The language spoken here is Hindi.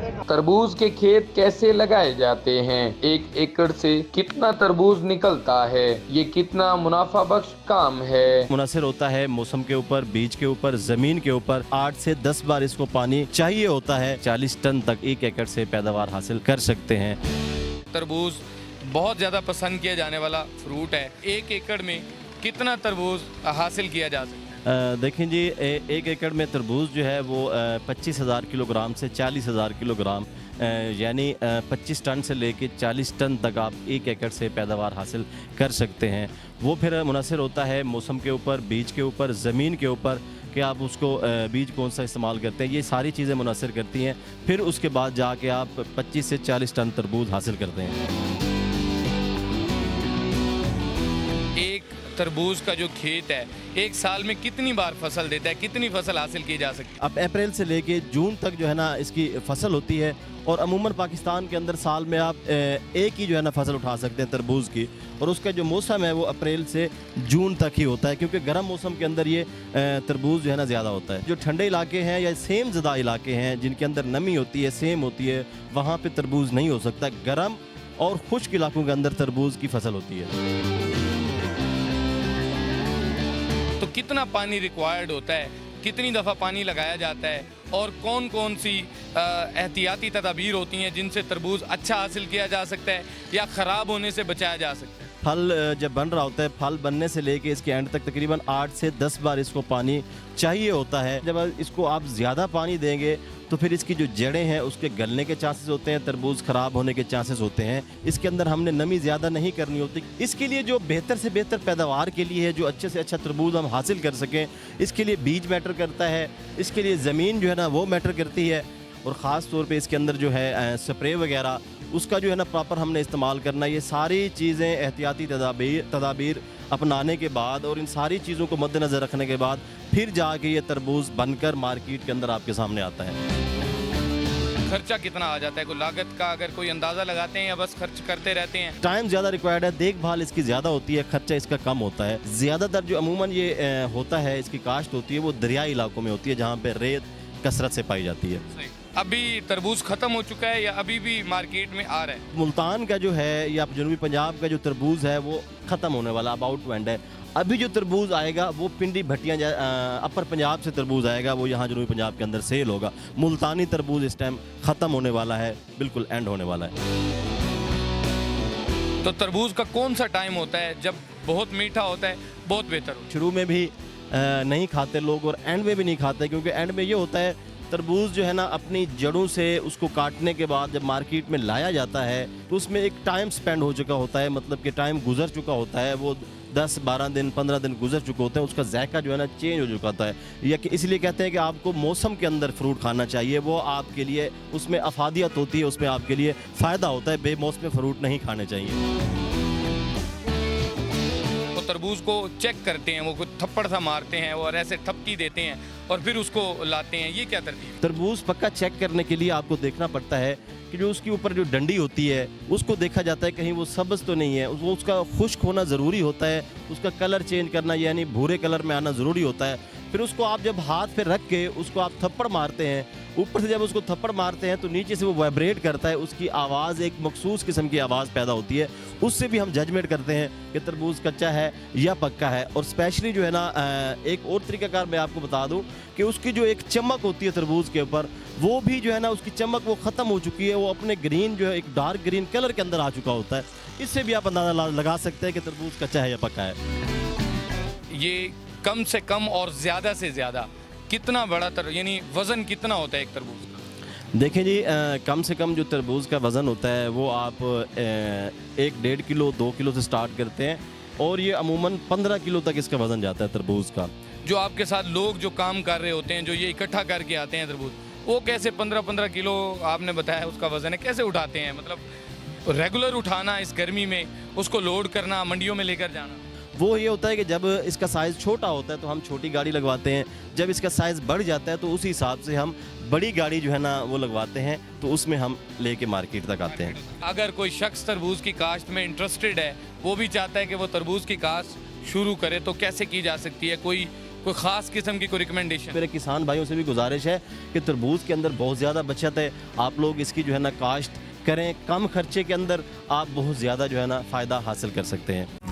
तरबूज के खेत कैसे लगाए जाते हैं? 1 एकड़ से कितना तरबूज निकलता है? ये कितना मुनाफा बख्श काम है? मुनासिर होता है मौसम के ऊपर, बीज के ऊपर, जमीन के ऊपर। 8 से 10 बार इसको पानी चाहिए होता है। 40 टन तक 1 एकड़ से पैदावार हासिल कर सकते हैं। तरबूज बहुत ज़्यादा पसंद किया जाने वाला फ्रूट है। 1 एकड़ में कितना तरबूज हासिल किया जा सकता है? देखें जी, 1 एकड़ में तरबूज जो है वो 25,000 किलोग्राम से 40,000 किलोग्राम, यानी 25 टन से लेके 40 टन तक आप 1 एकड़ से पैदावार हासिल कर सकते हैं। वो फिर मुनासिर होता है मौसम के ऊपर, बीज के ऊपर, ज़मीन के ऊपर कि आप उसको बीज कौन सा इस्तेमाल करते हैं। ये सारी चीज़ें मुनासिर करती हैं। फिर उसके बाद जाके आप 25 से 40 टन तरबूज हासिल करते हैं। एक तरबूज का जो खेत है 1 साल में कितनी बार फसल देता है, कितनी फसल हासिल की जा सकती है? अब अप्रैल से लेके जून तक जो है ना इसकी फसल होती है। और अमूमन पाकिस्तान के अंदर साल में आप एक ही जो है ना फसल उठा सकते हैं तरबूज की। और उसका जो मौसम है वो अप्रैल से जून तक ही होता है, क्योंकि गर्म मौसम के अंदर ये तरबूज जो है ना ज़्यादा होता है। जो ठंडे इलाके हैं या सेम ज़दा इलाके हैं जिनके अंदर नमी होती है, सेम होती है, वहाँ पे तरबूज नहीं हो सकता। गर्म और खुश्क इलाकों के अंदर तरबूज की फसल होती है। तो कितना पानी रिक्वायर्ड होता है, कितनी दफ़ा पानी लगाया जाता है, और कौन कौन सी एहतियाती तदाबीर होती हैं जिनसे तरबूज अच्छा हासिल किया जा सकता है या ख़राब होने से बचाया जा सकता है? फल जब बन रहा होता है, फल बनने से लेके इसके एंड तक तकरीबन 8 से 10 बार इसको पानी चाहिए होता है। जब इसको आप ज़्यादा पानी देंगे तो फिर इसकी जो जड़ें हैं उसके गलने के चांसेस होते हैं, तरबूज ख़राब होने के चांसेस होते हैं। इसके अंदर हमने नमी ज़्यादा नहीं करनी होती। इसके लिए जो बेहतर से बेहतर पैदावार के लिए है, जो अच्छे से अच्छा तरबूज हम हासिल कर सकें, इसके लिए बीज मैटर करता है, इसके लिए ज़मीन जो है ना वो मैटर करती है। और ख़ास तौर पे इसके अंदर जो है स्प्रे वगैरह उसका जो है ना प्रॉपर हमने इस्तेमाल करना। ये सारी चीज़ें एहतियाती तदाबीर अपनाने के बाद और इन सारी चीज़ों को मद्देनज़र रखने के बाद फिर जाके ये तरबूज बनकर मार्केट के अंदर आपके सामने आता है। खर्चा कितना आ जाता है, कोई लागत का अगर कोई अंदाज़ा लगाते हैं या बस खर्च करते रहते हैं? टाइम ज़्यादा रिक्वायर्ड है, देखभाल इसकी ज़्यादा होती है, खर्चा इसका कम होता है। ज़्यादातर जो अमूमन ये होता है, इसकी काश्त होती है वो दरियाई इलाकों में होती है जहाँ पे रेत कसरत से पाई जाती है। अभी तरबूज ख़त्म हो चुका है या अभी भी मार्केट में आ रहा है? मुल्तान का जो है या जनूबी पंजाब का जो तरबूज है वो ख़त्म होने वाला, अबाउट टू एंड है। अभी जो तरबूज आएगा वो पिंडी भट्टियाँ अपर पंजाब से तरबूज आएगा, वो यहाँ जनूबी पंजाब के अंदर सेल होगा। मुल्तानी तरबूज इस टाइम ख़त्म होने वाला है, बिल्कुल एंड होने वाला है। तो तरबूज का कौन सा टाइम होता है जब बहुत मीठा होता है, बहुत बेहतर होता है? शुरू में भी नहीं खाते लोग और एंड में भी नहीं खाते, क्योंकि एंड में ये होता है तरबूज जो है ना अपनी जड़ों से उसको काटने के बाद जब मार्केट में लाया जाता है तो उसमें एक टाइम स्पेंड हो चुका होता है, मतलब कि टाइम गुजर चुका होता है। वो 10-12 दिन 15 दिन गुजर चुके होते हैं, उसका जायका जो है ना चेंज हो चुका होता है। या कि इसलिए कहते हैं कि आपको मौसम के अंदर फ्रूट खाना चाहिए, वो आपके लिए उसमें अफादियत होती है, उसमें आपके लिए फ़ायदा होता है। बेमौसम फ्रूट नहीं खाने चाहिए। तरबूज को चेक करते हैं, वो कुछ थप्पड़ सा मारते हैं और ऐसे ठपकी देते हैं और फिर उसको लाते हैं, ये क्या तरतीब है? तरबूज पक्का चेक करने के लिए आपको देखना पड़ता है कि जो उसके ऊपर जो डंडी होती है उसको देखा जाता है कहीं वो सब्ज़ तो नहीं है, वो उसका खुश्क होना ज़रूरी होता है, उसका कलर चेंज करना यानी भूरे कलर में आना ज़रूरी होता है। फिर उसको आप जब हाथ पे रख के उसको आप थप्पड़ मारते हैं, ऊपर से जब उसको थप्पड़ मारते हैं तो नीचे से वो वाइब्रेट करता है, उसकी आवाज़ एक मखसूस किस्म की आवाज़ पैदा होती है। उससे भी हम जजमेंट करते हैं कि तरबूज कच्चा है या पक्का है। और स्पेशली जो है ना एक और तरीक़ाकार मैं आपको बता दूं कि उसकी जो एक चमक होती है तरबूज के ऊपर, वो भी जो है ना उसकी चमक वो ख़त्म हो चुकी है, वो अपने ग्रीन जो है एक डार्क ग्रीन कलर के अंदर आ चुका होता है। इससे भी आप अंदाज़ा लगा सकते हैं कि तरबूज कच्चा है या पक्का है। ये कम से कम और ज़्यादा से ज़्यादा कितना बड़ा यानी वज़न कितना होता है एक तरबूज का? देखें जी, कम से कम जो तरबूज का वज़न होता है वो आप 1-1.5 किलो 2 किलो से स्टार्ट करते हैं और ये अमूमन 15 किलो तक इसका वज़न जाता है तरबूज का। जो आपके साथ लोग जो काम कर रहे होते हैं, जो ये इकट्ठा करके आते हैं तरबूज, वो कैसे 15-15 किलो आपने बताया उसका वज़न है, कैसे उठाते हैं? मतलब रेगुलर उठाना इस गर्मी में, उसको लोड करना, मंडियों में लेकर जाना? वो ये होता है कि जब इसका साइज़ छोटा होता है तो हम छोटी गाड़ी लगवाते हैं, जब इसका साइज़ बढ़ जाता है तो उसी हिसाब से हम बड़ी गाड़ी जो है ना वो लगवाते हैं, तो उसमें हम लेके मार्केट तक आते हैं। अगर कोई शख्स तरबूज की काश्त में इंटरेस्टेड है, वो भी चाहता है कि वो तरबूज की काश्त शुरू करे, तो कैसे की जा सकती है? कोई कोई ख़ास किस्म की कोई रिकमेंडेशन? मेरे किसान भाइयों से भी गुजारिश है कि तरबूज के अंदर बहुत ज़्यादा बचत है, आप लोग इसकी जो है ना काश्त करें, कम खर्चे के अंदर आप बहुत ज़्यादा जो है ना फ़ायदा हासिल कर सकते हैं।